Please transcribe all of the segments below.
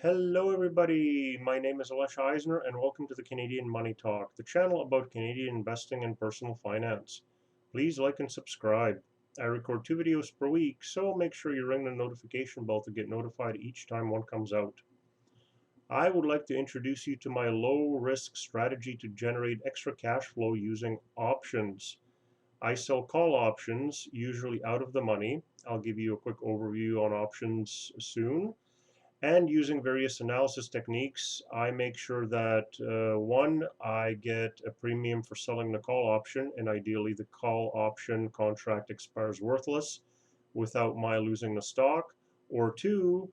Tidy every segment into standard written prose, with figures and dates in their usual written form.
Hello everybody, my name is Alesh Eisner and welcome to the Canadian Money Talk, the channel about Canadian investing and personal finance. Please like and subscribe. I record 2 videos per week, so make sure you ring the notification bell to get notified each time one comes out. I would like to introduce you to my low risk strategy to generate extra cash flow using options. I sell call options, usually out of the money. I'll give you a quick overview on options soon. And using various analysis techniques, I make sure that one, I get a premium for selling the call option, and ideally the call option contract expires worthless without my losing the stock. Or two,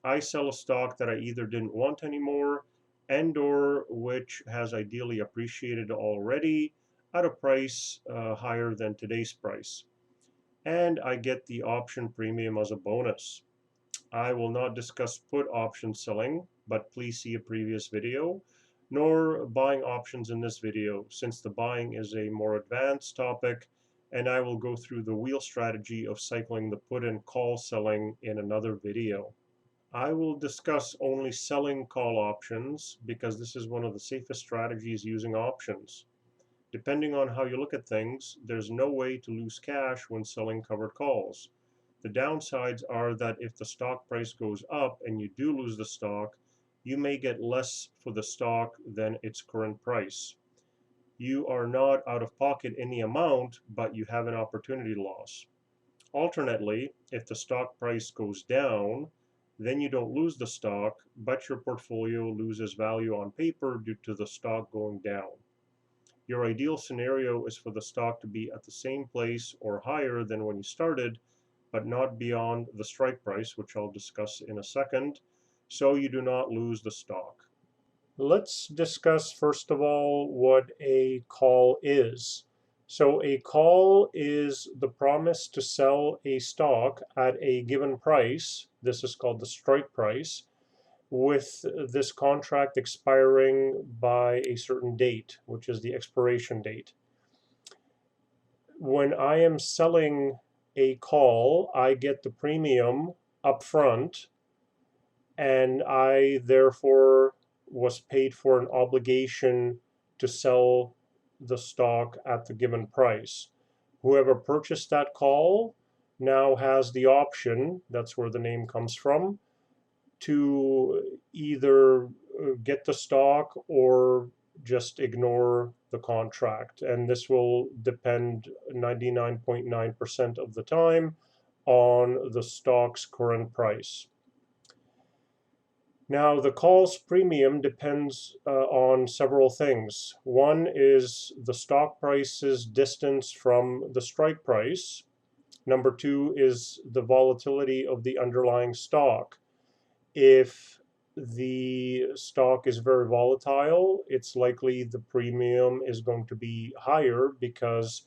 I sell a stock that I either didn't want anymore and or which has ideally appreciated already at a price higher than today's price. And I get the option premium as a bonus. I will not discuss put option selling, but please see a previous video, nor buying options in this video, since the buying is a more advanced topic, and I will go through the wheel strategy of cycling the put and call selling in another video. I will discuss only selling call options because this is one of the safest strategies using options. Depending on how you look at things, there's no way to lose cash when selling covered calls. The downsides are that if the stock price goes up and you do lose the stock, you may get less for the stock than its current price. You are not out of pocket any amount, but you have an opportunity loss. Alternately, if the stock price goes down, then you don't lose the stock, but your portfolio loses value on paper due to the stock going down. Your ideal scenario is for the stock to be at the same place or higher than when you started, but not beyond the strike price, which I'll discuss in a second, so you do not lose the stock. Let's discuss first of all what a call is. So a call is the promise to sell a stock at a given price. This is called the strike price, with this contract expiring by a certain date, which is the expiration date. When I am selling a call, I get the premium up front, and I therefore was paid for an obligation to sell the stock at the given price. Whoever purchased that call now has the option, that's where the name comes from, to either get the stock or just ignore the contract. And this will depend 99.9% of the time on the stock's current price. Now, the call's premium depends on several things. One is the stock price's distance from the strike price. Number two is the volatility of the underlying stock. If the stock is very volatile, it's likely the premium is going to be higher because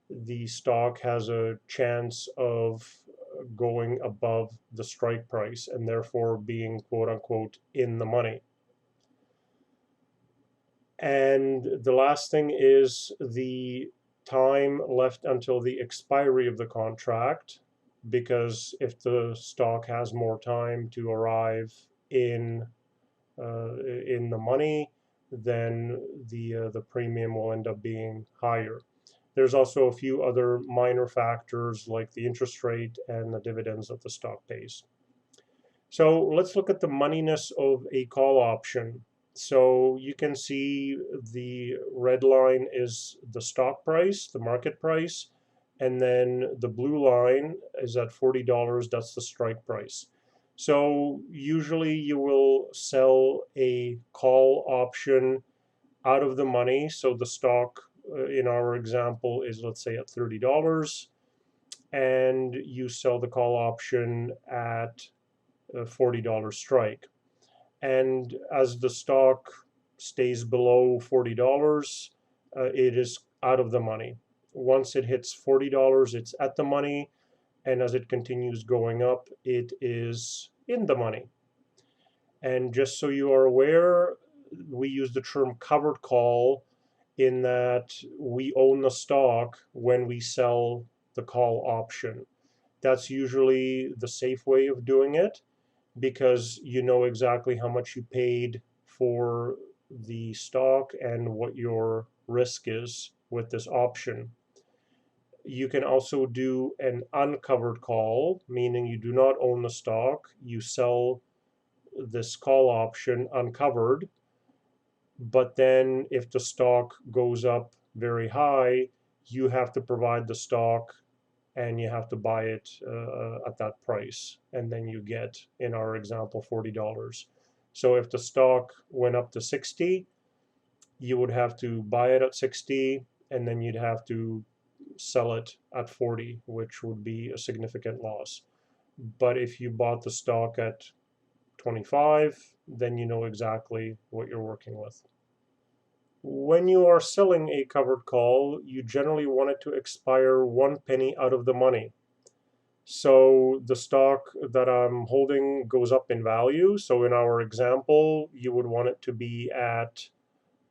the stock has a chance of going above the strike price and therefore being quote unquote in the money. And the last thing is the time left until the expiry of the contract, because if the stock has more time to arrive in the money, then the premium will end up being higher. There's also a few other minor factors like the interest rate and the dividends that the stock pays. So let's look at the moneyness of a call option. So you can see the red line is the stock price, the market price, and then the blue line is at $40, that's the strike price. So usually you will sell a call option out of the money. So the stock in our example is, let's say, at $30, and you sell the call option at a $40 strike. And as the stock stays below $40, it is out of the money. Once it hits $40, it's at the money, and as it continues going up, it is in the money. And just so you are aware, we use the term covered call in that we own the stock when we sell the call option. That's usually the safe way of doing it, because you know exactly how much you paid for the stock and what your risk is with this option. You can also do an uncovered call, meaning you do not own the stock. You sell this call option uncovered, but then if the stock goes up very high, you have to provide the stock and you have to buy it at that price. And then you get, in our example, $40. So if the stock went up to 60, you would have to buy it at 60, and then you'd have to sell it at 40, which would be a significant loss. But if you bought the stock at 25, then you know exactly what you're working with. When you are selling a covered call, you generally want it to expire 1 penny out of the money. So the stock that I'm holding goes up in value. So in our example, you would want it to be at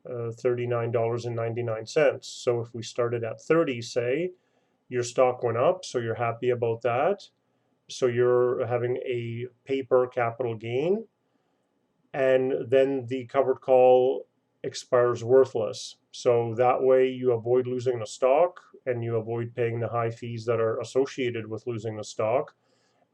$39.99. So if we started at 30, say, your stock went up, so you're happy about that. So you're having a paper capital gain, and then the covered call expires worthless. So that way you avoid losing the stock and you avoid paying the high fees that are associated with losing the stock.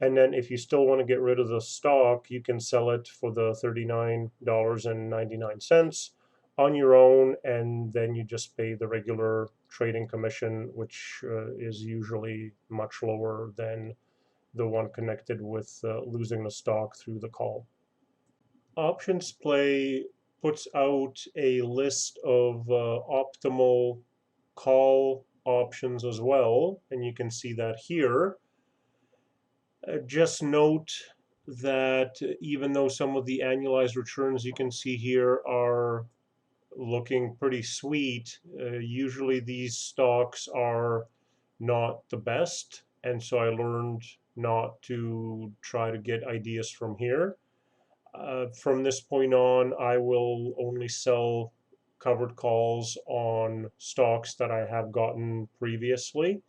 And then if you still want to get rid of the stock, you can sell it for the $39.99 on your own, and then you just pay the regular trading commission, which is usually much lower than the one connected with losing the stock through the call. Options Play puts out a list of optimal call options as well, and you can see that here. Just note that even though some of the annualized returns you can see here are looking pretty sweet, usually these stocks are not the best, and so I learned not to try to get ideas from here. From this point on, I will only sell covered calls on stocks that I have gotten previously.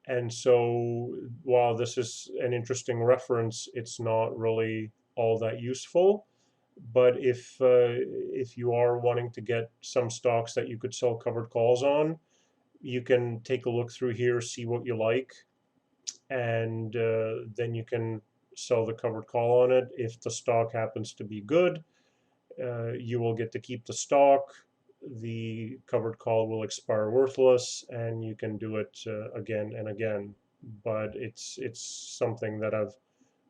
And so while this is an interesting reference, it's not really all that useful. But if you are wanting to get some stocks that you could sell covered calls on, you can take a look through here, see what you like, and then you can sell the covered call on it. If the stock happens to be good, you will get to keep the stock. The covered call will expire worthless, and you can do it again and again. But it's something that I've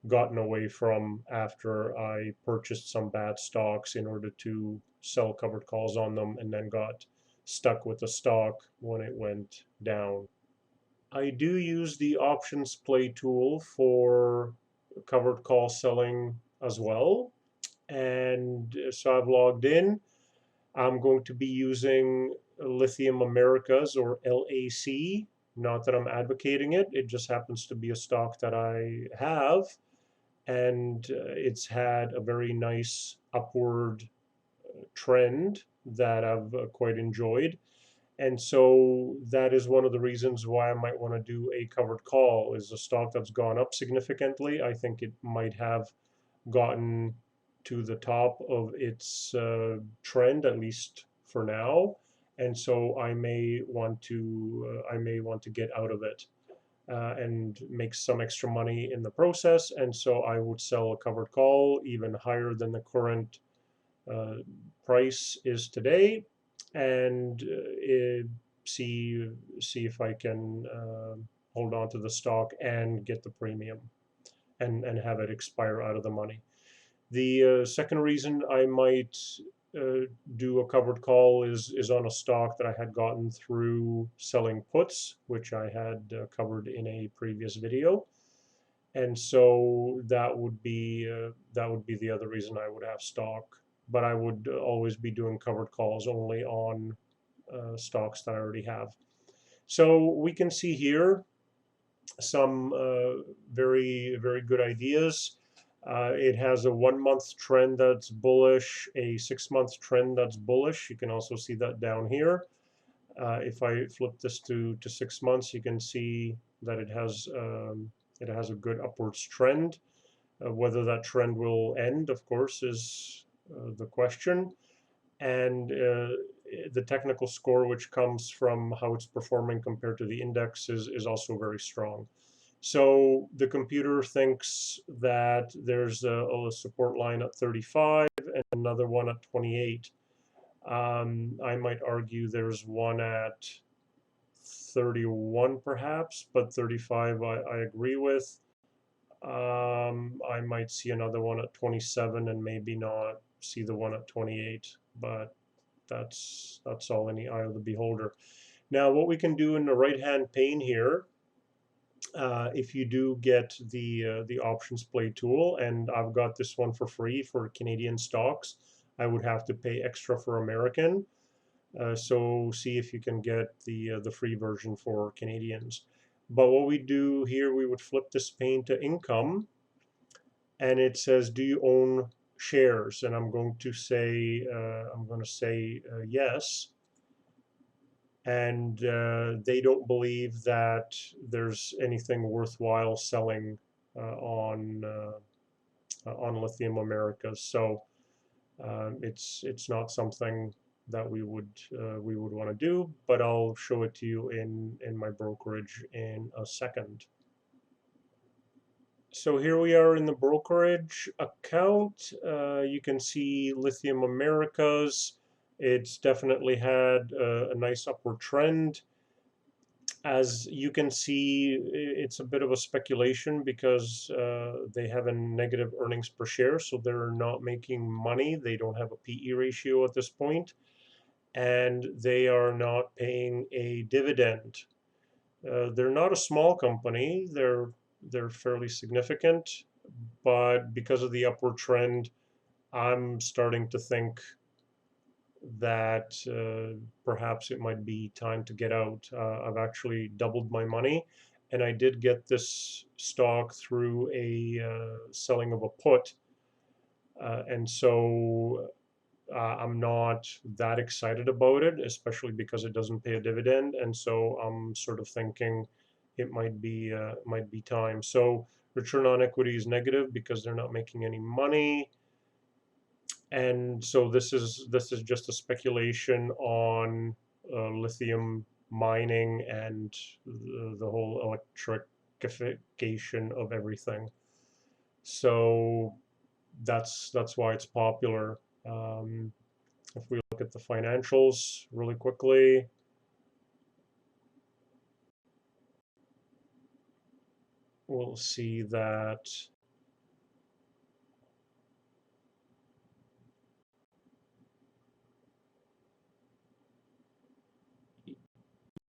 gotten away from after I purchased some bad stocks in order to sell covered calls on them, and then got stuck with the stock when it went down. I do use the Options Play tool for covered call selling as well. And so I've logged in. I'm going to be using Lithium Americas, or LAC. Not that I'm advocating it, it just happens to be a stock that I have, and it's had a very nice upward trend that I've quite enjoyed. And so that is one of the reasons why I might want to do a covered call. Is a stock that's gone up significantly. I think it might have gotten to the top of its trend, at least for now, and so I may want to get out of it and make some extra money in the process. And so I would sell a covered call even higher than the current uh, price is today, and see if I can hold on to the stock and get the premium, and have it expire out of the money. The second reason I might do a covered call is on a stock that I had gotten through selling puts, which I had covered in a previous video. And so that would be the other reason I would have stock. But I would always be doing covered calls only on stocks that I already have. So we can see here some very good ideas. It has a 1 month trend that's bullish, a 6 month trend that's bullish. You can also see that down here. If I flip this to 6 months, you can see that it has a good upwards trend. Whether that trend will end, of course, is the question. And the technical score, which comes from how it's performing compared to the index, is also very strong. So the computer thinks that there's a support line at 35 and another one at 28. I might argue there's one at 31 perhaps, but 35 I agree with. I might see another one at 27 and maybe not see the one at 28, but that's all in the eye of the beholder. Now, what we can do in the right-hand pane here, if you do get the options play tool, and I've got this one for free for Canadian stocks, I would have to pay extra for American. So see if you can get the free version for Canadians. But what we do here, we would flip this pane to income, and it says, "Do you own shares?" And I'm going to say yes. And they don't believe that there's anything worthwhile selling on Lithium Americas. So it's not something that we would want to do, but I'll show it to you in my brokerage in a second. So here we are in the brokerage account. You can see Lithium Americas. It's definitely had a nice upward trend. As you can see, it's a bit of a speculation because they have a negative earnings per share, so they're not making money. They don't have a PE ratio at this point, and they are not paying a dividend. They're not a small company. They're fairly significant, but because of the upward trend, I'm starting to think that perhaps it might be time to get out. I've actually doubled my money, and I did get this stock through a selling of a put, and so I'm not that excited about it, especially because it doesn't pay a dividend, and so I'm sort of thinking it might be time. So return on equity is negative because they're not making any money. And so this is just a speculation on lithium mining and the whole electrification of everything. So that's why it's popular. If we look at the financials really quickly, we'll see that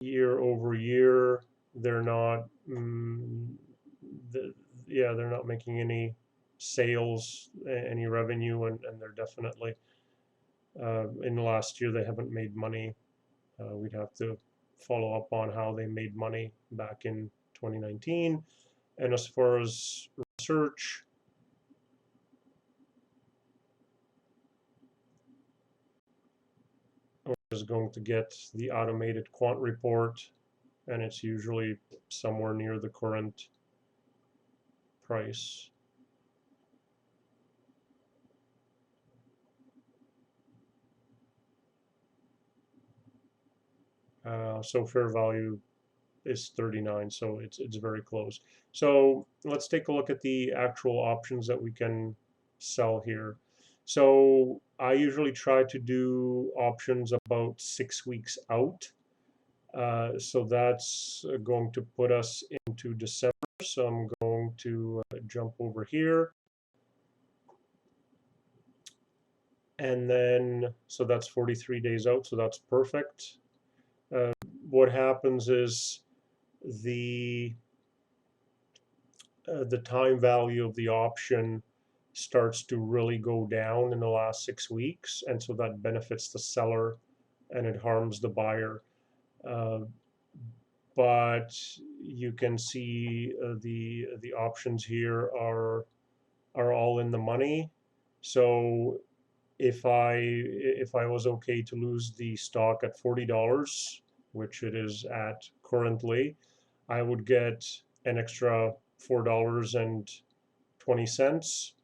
year over year, they're not, the, yeah, they're not making any sales, any revenue, and they're definitely, in the last year, they haven't made money. We'd have to follow up on how they made money back in 2019. And as far as research, is going to get the automated quant report, and it's usually somewhere near the current price. So fair value is 39, so it's very close. So let's take a look at the actual options that we can sell here. So I usually try to do options about 6 weeks out. So that's going to put us into December. So I'm going to jump over here. And then, so that's 43 days out, so that's perfect. What happens is the the time value of the option starts to really go down in the last 6 weeks, and so that benefits the seller and it harms the buyer. Uh, but you can see the options here are all in the money. So if I was okay to lose the stock at $40, which it is at currently, I would get an extra $4.20 20 cents.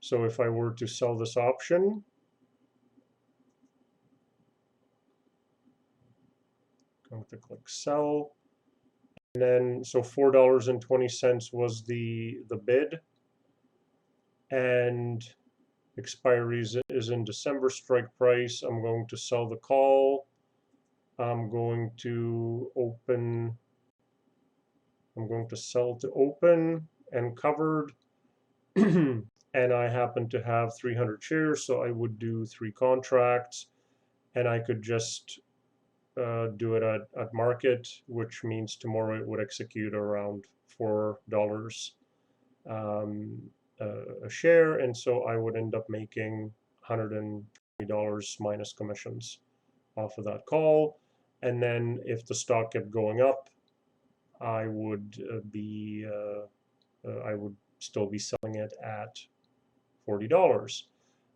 So if I were to sell this option, I'm going to click sell. And then, so $4.20 was the bid, and expiry is in December. Strike price, I'm going to sell the call. I'm going to sell to open and covered. And I happen to have 300 shares, so I would do 3 contracts, and I could just do it at market, which means tomorrow it would execute around $4 a share, and so I would end up making $120 minus commissions off of that call. And then if the stock kept going up, I would I would still be selling it at $40.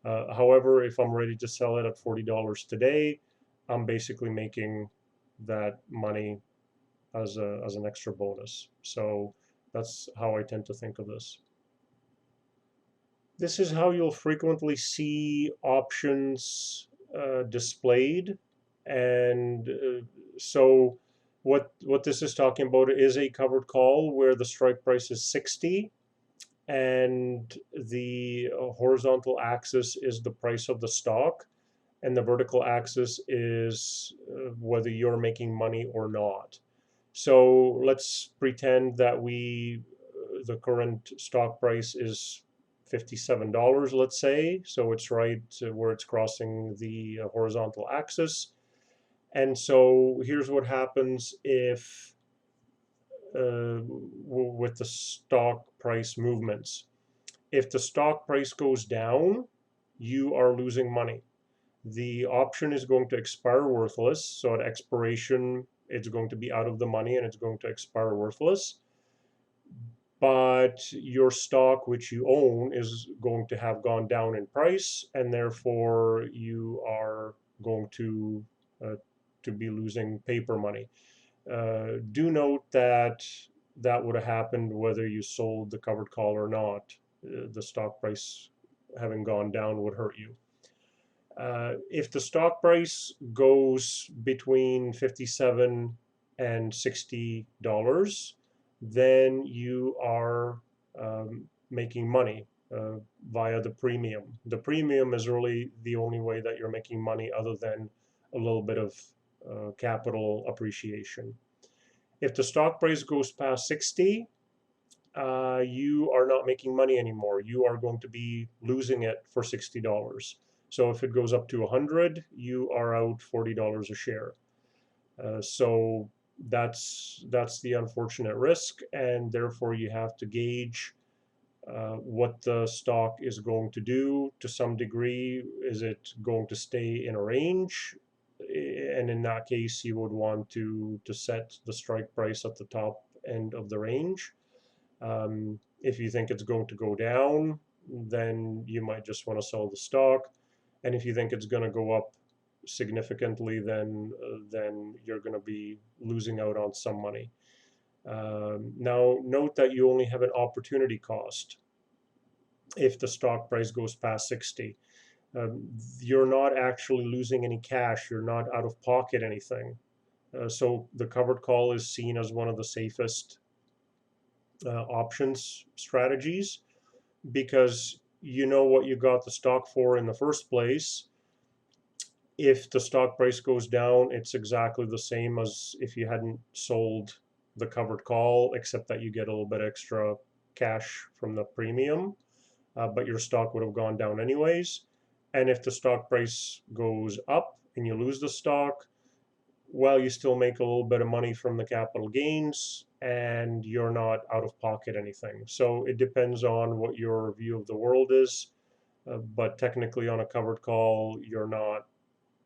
However, if I'm ready to sell it at $40 today, I'm basically making that money as an extra bonus. So that's how I tend to think of this. This is how you'll frequently see options displayed. And so what this is talking about is a covered call where the strike price is 60 and the horizontal axis is the price of the stock, and the vertical axis is whether you're making money or not. So let's pretend that the current stock price is $57, let's say. So it's right where it's crossing the horizontal axis. And so here's what happens if with the stock price movements. If the stock price goes down, you are losing money. The option is going to expire worthless. So at expiration, it's going to be out of the money and it's going to expire worthless. But your stock, which you own, is going to have gone down in price, and therefore you are going to be losing paper money. Do note that that would have happened whether you sold the covered call or not. The stock price having gone down would hurt you. If the stock price goes between $57 and $60, then you are making money via the premium. The premium is really the only way that you're making money, other than a little bit of capital appreciation. If the stock price goes past 60, you are not making money anymore. You are going to be losing it for $60. So if it goes up to 100, you are out $40 a share. So that's the unfortunate risk, and therefore you have to gauge what the stock is going to do to some degree. Is it going to stay in a range? And in that case, you would want to set the strike price at the top end of the range. If you think it's going to go down, then you might just want to sell the stock. And if you think it's going to go up significantly, then you're going to be losing out on some money. Now, note that you only have an opportunity cost if the stock price goes past 60. You're not actually losing any cash. You're not out of pocket anything. So the covered call is seen as one of the safest options strategies, because you know what you got the stock for in the first place. If the stock price goes down, it's exactly the same as if you hadn't sold the covered call, except that you get a little bit extra cash from the premium, but your stock would have gone down anyways. And if the stock price goes up and you lose the stock, well, you still make a little bit of money from the capital gains and you're not out of pocket anything. So it depends on what your view of the world is. But technically on a covered call, you're not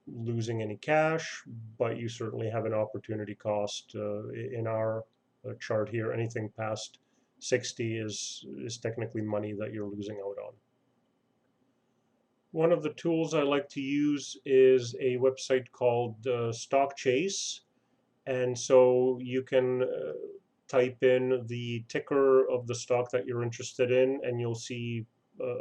losing any cash, but you certainly have an opportunity cost. In our chart here, anything past 60 is technically money that you're losing out on. One of the tools I like to use is a website called Stockchase. And so you can type in the ticker of the stock that you're interested in, and you'll see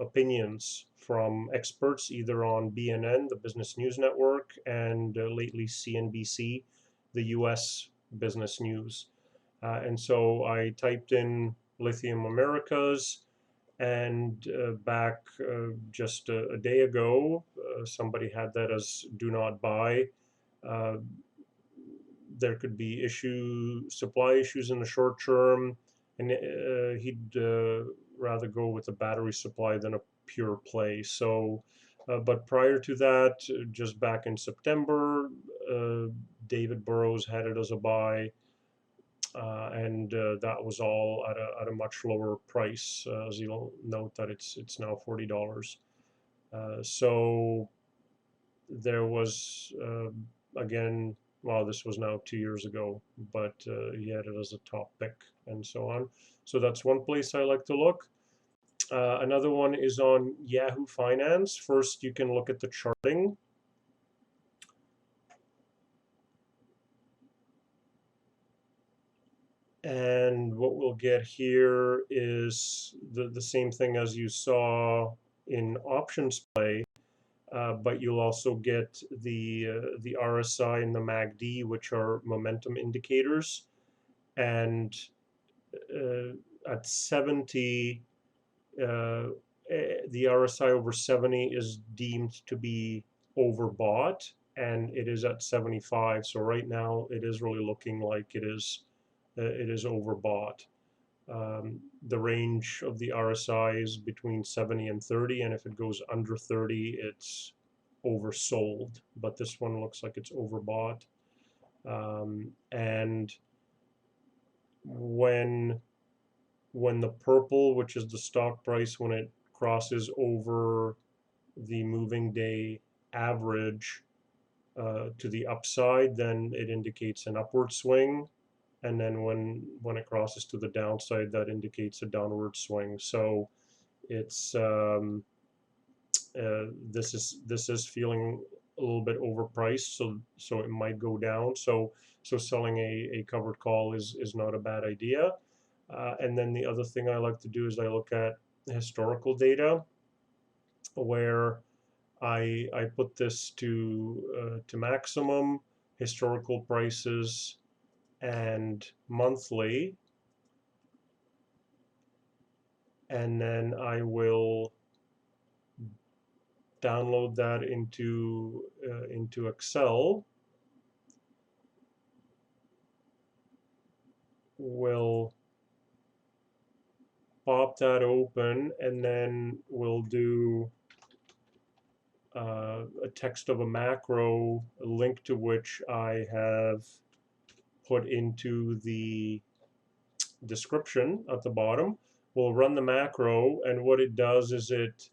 opinions from experts either on BNN, the Business News Network, and lately CNBC, the US business news. And so I typed in Lithium Americas, and back just a day ago, somebody had that as do not buy. Uh, there could be supply issues in the short term, and he'd rather go with a battery supply than a pure play. So, but prior to that, just back in September, David Burrows had it as a buy, and that was all at a much lower price. As you'll note that it's now $40. So there was again, well, this was now 2 years ago, but he had it as a top pick and so on. So that's one place I like to look. Another one is on Yahoo Finance. First, you can look at the charting. And what we'll get here is the same thing as you saw in options play, but you'll also get the RSI and the MACD, which are momentum indicators. And at 70, the RSI over 70 is deemed to be overbought, and it is at 75. So right now, it is really looking like it is overbought. The range of the RSI is between 70 and 30, and if it goes under 30, it's oversold. But this one looks like it's overbought. And when the purple, which is the stock price, when it crosses over the moving day average to the upside, then it indicates an upward swing. And then when it crosses to the downside, that indicates a downward swing. So it's this is feeling a little bit overpriced, so it might go down. So selling a covered call is not a bad idea. And then the other thing I like to do is I look at historical data, where I put this to maximum, historical prices, and monthly, and then I will download that into Excel. We'll pop that open, and then we'll do a text of a macro, a link to which I have put into the description at the bottom. We'll run the macro, and what it does is it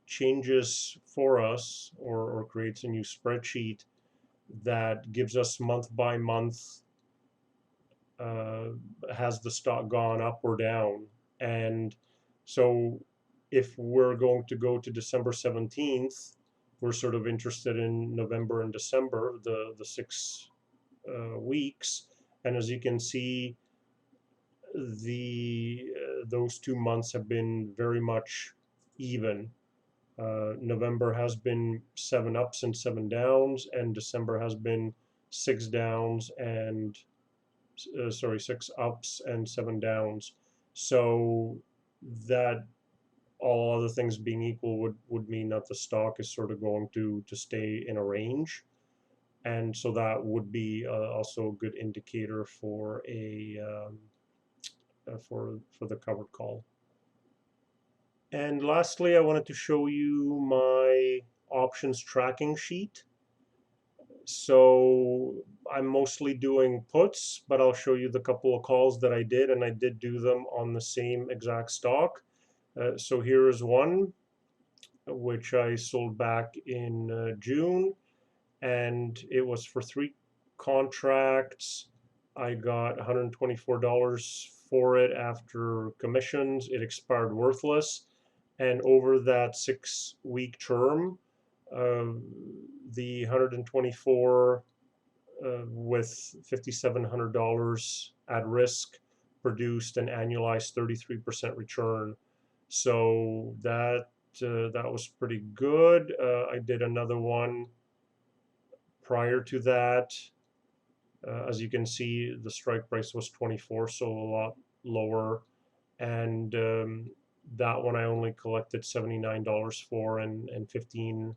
changes for us, or creates a new spreadsheet that gives us month by month, has the stock gone up or down. And so if we're going to go to December 17th, we're sort of interested in November and December, the 6 weeks. And as you can see, those 2 months have been very much even. November has been 7 ups and 7 downs, and December has been 6 downs and 6 ups and 7 downs. So that, all other things being equal, would mean that the stock is sort of going to stay in a range, and so that would be also a good indicator for for the covered call. And lastly, I wanted to show you my options tracking sheet. So I'm mostly doing puts, but I'll show you the couple of calls that I did, and I did do them on the same exact stock. So here is one, which I sold back in June, and it was for 3 contracts. I got $124 for it after commissions. It expired worthless, and over that 6-week term, the 124 with $5,700 at risk produced an annualized 33% return. So that was pretty good. I did another one prior to that. As you can see, the strike price was 24, so a lot lower. And that one I only collected $79 for, and 15%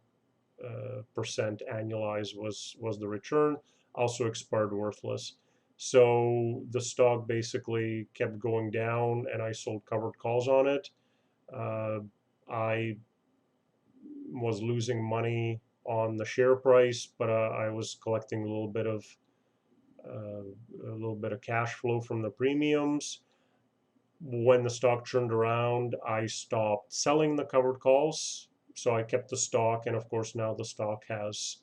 annualized was the return. Also expired worthless. So the stock basically kept going down, and I sold covered calls on it. I was losing money on the share price, but I was collecting uh, a little bit of cash flow from the premiums. When the stock turned around, I stopped selling the covered calls, so I kept the stock, and of course now the stock has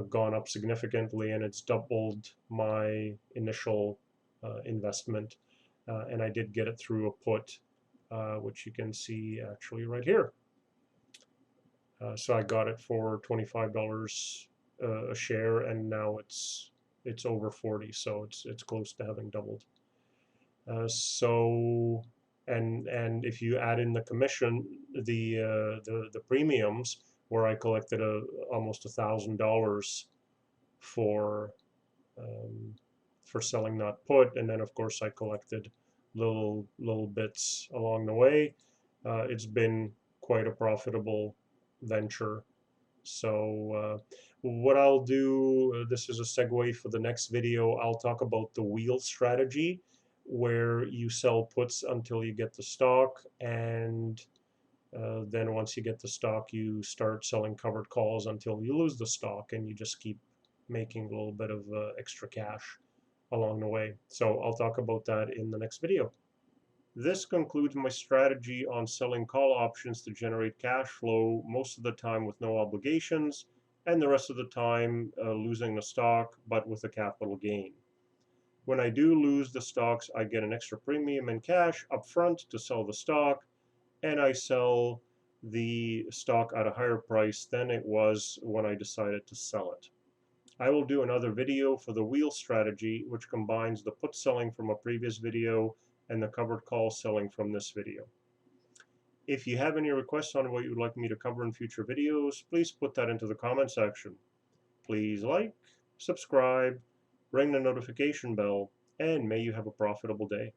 gone up significantly, and it's doubled my initial investment, and I did get it through a put, which you can see actually right here. So I got it for $25 a share, and now it's over 40, so it's close to having doubled. So and if you add in the commission, the premiums, where I collected almost $1,000 for um, for selling that put, and then of course I collected little bits along the way. It's been quite a profitable venture. So what I'll do, this is a segue for the next video. I'll talk about the wheel strategy, where you sell puts until you get the stock, and then once you get the stock, you start selling covered calls until you lose the stock, and you just keep making a little bit of extra cash along the way. So I'll talk about that in the next video. This concludes my strategy on selling call options to generate cash flow, most of the time with no obligations, and the rest of the time losing the stock, but with a capital gain. When I do lose the stocks, I get an extra premium in cash upfront to sell the stock, and I sell the stock at a higher price than it was when I decided to sell it. I will do another video for the wheel strategy, which combines the put selling from a previous video and the covered call selling from this video. If you have any requests on what you would like me to cover in future videos, please put that into the comment section. Please like, subscribe, ring the notification bell, and may you have a profitable day.